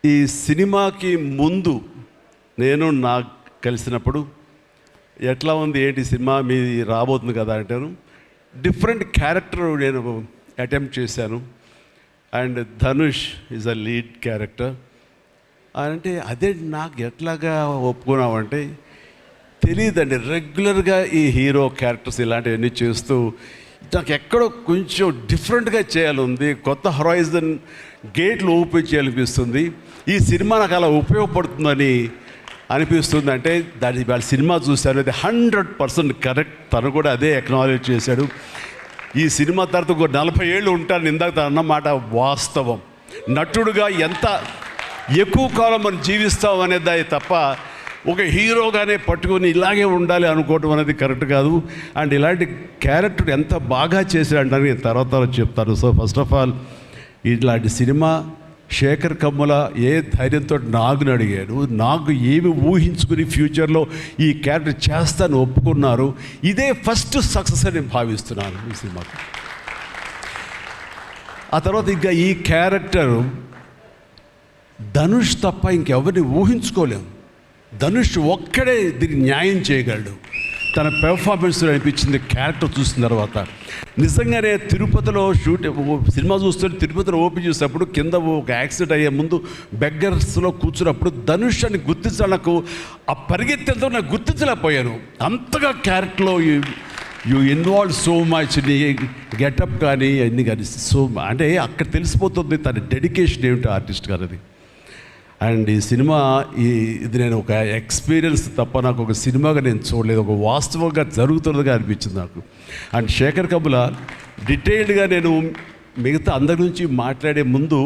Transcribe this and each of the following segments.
ఈ సినిమాకి ముందు నేను నాకు కలిసినప్పుడు ఎట్లా ఉంది ఏంటి సినిమా మీది రాబోతుంది కదా అంటాను. డిఫరెంట్ క్యారెక్టర్ నేను అటెంప్ట్ చేశాను. And Dhanush is a lead character. అంటే అదే నాకు ఎట్లాగా ఒప్పుకున్నామంటే తెలియదండి. రెగ్యులర్గా ఈ హీరో క్యారెక్టర్స్ ఇలాంటివన్నీ చేస్తూ నాకు ఎక్కడో కొంచెం డిఫరెంట్గా చేయాలి, కొత్త హొరైజన్ గేట్లు ఓపెన్ చేయాలనిపిస్తుంది. ఈ సినిమా నాకు అలా ఉపయోగపడుతుందని అనిపిస్తుంది. అంటే దాని వాళ్ళ సినిమా చూశారు, అది 100% కరెక్ట్. తను కూడా అదే ఎక్నాలెడ్జ్ చేశాడు. ఈ సినిమా తర్వాత ఒక 40 ఏళ్ళు ఉంటాను ఇందాక తను అన్నమాట వాస్తవం. నటుడుగా ఎంత ఎక్కువ కాలం మనం జీవిస్తాం అనేది తప్ప ఒక హీరోగానే పట్టుకొని ఇలాగే ఉండాలి అనుకోవడం అనేది కరెక్ట్ కాదు. అండ్ ఇలాంటి క్యారెక్టర్ ఎంత బాగా చేశాడంటే నేను తర్వాత చెప్తాను. సో ఫస్ట్ ఆఫ్ ఆల్ ఇలాంటి సినిమా శేఖర్ కమ్ముల ఏ ధైర్యంతో నాగుని అడిగాడు, నాకు ఏమి ఊహించుకుని ఫ్యూచర్లో ఈ క్యారెక్టర్ చేస్తాను ఒప్పుకున్నారు. ఇదే ఫస్ట్ సక్సెస్ అని నేను భావిస్తున్నాను ఈ సినిమాకి. ఆ తర్వాత ఇంకా ఈ క్యారెక్టర్ ధనుష్ తప్ప ఇంకెవరిని ఊహించుకోలేము. ధనుష్ ఒక్కడే దీన్ని న్యాయం చేయగలడు. తన పెర్ఫార్మెన్స్ అనిపించింది క్యారెక్టర్ చూసిన తర్వాత. నిజంగానే తిరుపతిలో సినిమా చూస్తుంటే తిరుపతిలో ఓపెన్ చేసినప్పుడు కింద ఒక యాక్సిడెంట్ అయ్యే ముందు బెగ్గర్స్లో కూర్చున్నప్పుడు ధనుష్ అని గుర్తించడానికి ఆ పరిగెత్తడంతో నాకు గుర్తించలేకపోయాను. అంతగా క్యారెక్టర్లో యూ ఇన్వాల్వ్ సో మచ్. నీ గెటప్ కానీ అన్నీ కానీ అంటే అక్కడ తెలిసిపోతుంది తన డెడికేషన్ ఏమిటి ఆర్టిస్ట్ గారిది. అండ్ ఈ సినిమా ఇది నేను ఒక ఎక్స్పీరియన్స్ తప్ప నాకు ఒక సినిమాగా నేను చూడలేదు, ఒక వాస్తవంగా జరుగుతున్నదిగా అనిపించింది నాకు. అండ్ శేఖర్ కమ్ముల డీటెయిల్డ్గా నేను మిగతా అందరి నుంచి మాట్లాడే ముందు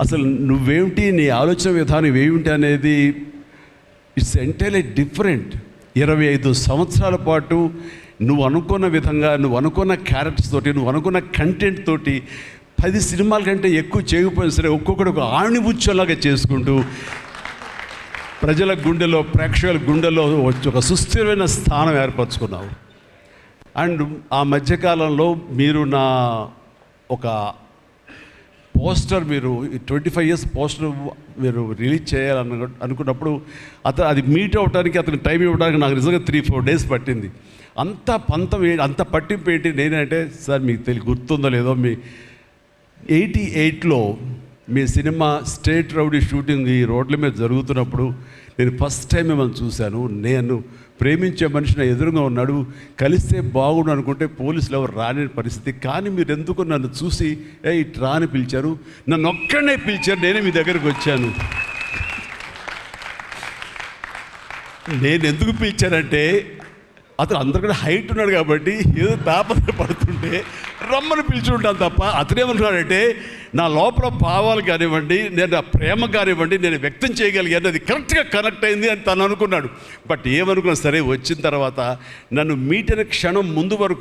అసలు నువ్వేమిటి, నీ ఆలోచన విధానం ఏమిటి అనేది ఇట్స్ ఎంటైర్లీ డిఫరెంట్. 25 సంవత్సరాల పాటు నువ్వు అనుకున్న విధంగా, నువ్వు అనుకున్న క్యారెక్టర్స్ తోటి, నువ్వు అనుకున్న కంటెంట్ తోటి 10 సినిమాల కంటే ఎక్కువ చేయకపోయినా సరే ఒక్కొక్కటి ఒక ఆణిముచ్చలాగా చేసుకుంటూ ప్రజల గుండెలో, ప్రేక్షకుల గుండెలో ఒక సుస్థిరమైన స్థానం ఏర్పరచుకున్నావు. అండ్ ఆ మధ్యకాలంలో మీరు నా ఒక పోస్టర్, మీరు 25 years పోస్టర్ మీరు రిలీజ్ చేయాలని అనుకున్నప్పుడు అది మీట్ అవ్వడానికి, అతనికి టైం ఇవ్వడానికి నాకు నిజంగా 3-4 days పట్టింది. అంత పంతం అంత పట్టింపు ఏంటి నేనంటే, సార్ మీకు గుర్తుందో లేదో, మీ 88లో మీ సినిమా స్టేట్ రౌడీ షూటింగ్ ఈ రోడ్ల మీద జరుగుతున్నప్పుడు నేను ఫస్ట్ టైం మిమ్మల్ని చూశాను. నేను ప్రేమించే మనిషి నా ఎదురుగా ఉన్నాడు, కలిస్తే బాగుండు అనుకుంటే పోలీసులు ఎవరు రాని పరిస్థితి. కానీ మీరు ఎందుకు నన్ను చూసి ఇట్రా అని పిలిచారు, నన్ను ఒక్కడనే పిలిచారు, నేనే మీ దగ్గరికి వచ్చాను. నేను ఎందుకు పిలిచానంటే అతను అందరికన్నా హైట్ ఉన్నాడు కాబట్టి ఏదో తాపత్ర పడుతుంటే రమ్మని పిలిచి ఉంటాను తప్ప అతనేమనుకున్నాడంటే నా లోపల భావాలు కానివ్వండి, నేను నా ప్రేమ కానివ్వండి నేను వ్యక్తం చేయగలిగాను, అది కరెక్ట్గా కనెక్ట్ అయింది అని తను అనుకున్నాడు. బట్ ఏమనుకున్నా సరే వచ్చిన తర్వాత నన్ను మీట్ అయిన క్షణం ముందు వరకు